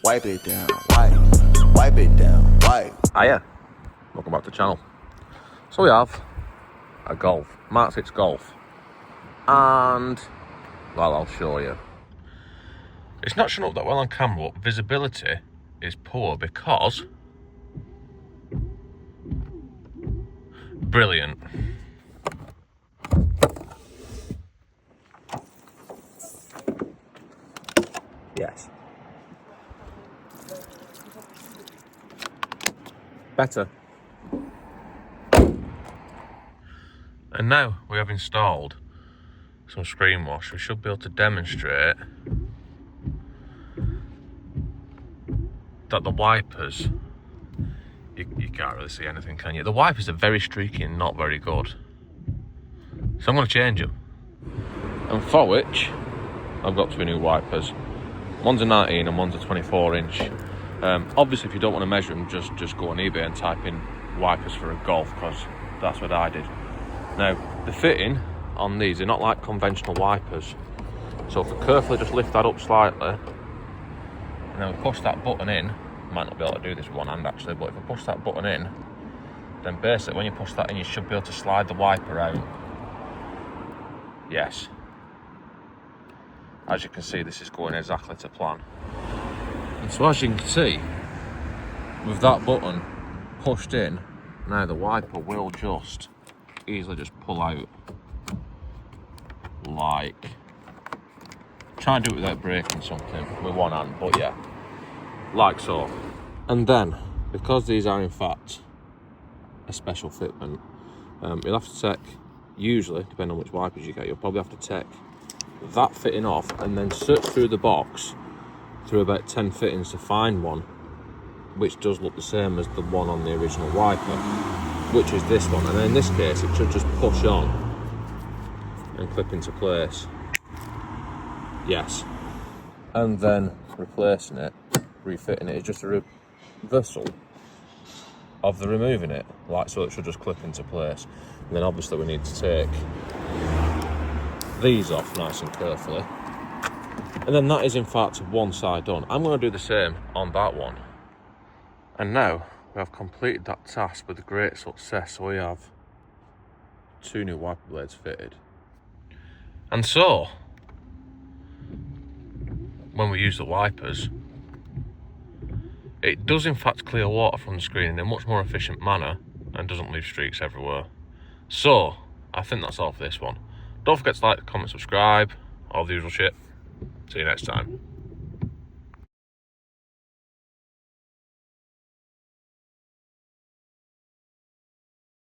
wipe it down, wipe it down, wipe. Hiya, welcome back to the channel. So we have a Golf, MK6 Golf, and well, I'll show you. It's not showing up that well on camera, but visibility is poor because brilliant. Yes. Better. And now we have installed some screen wash. We should be able to demonstrate that the wipers, you can't really see anything, can you? The wipers are very streaky and not very good. So I'm going to change them. And for which, I've got two new wipers. One's a 19 and one's a 24 inch. Obviously, if you don't want to measure them, just go on eBay and type in wipers for a Golf, because that's what I did. Now, the fitting on these, they're not like conventional wipers. So if we carefully just lift that up slightly, and then we push that button in, might not be able to do this with one hand actually, but if we push that button in, then basically when you push that in, you should be able to slide the wiper out. Yes. As you can see, this is going exactly to plan. And so as you can see, with that button pushed in, now the wiper will just easily just pull out, like, try and do it without breaking something with one hand, but yeah, like so. And then, because these are in fact a special fitment, you'll have to take, usually, depending on which wipers you get, you'll probably have to take that fitting off and then search through the box through about 10 fittings to find one which does look the same as the one on the original wiper, which is this one. And then in this case it should just push on and clip into place. Yes. And then replacing it, refitting it, is just a reversal of the removing it, like so. It should just clip into place. And then obviously we need to take these off nice and carefully, and then that is in fact one side done. I'm going to do the same on that one. And now we have completed that task with great success. So we have two new wiper blades fitted, and so when we use the wipers, it does in fact clear water from the screen in a much more efficient manner and doesn't leave streaks everywhere. So I think that's all for this one. Don't forget to like, comment, subscribe, all the usual shit. See you next time.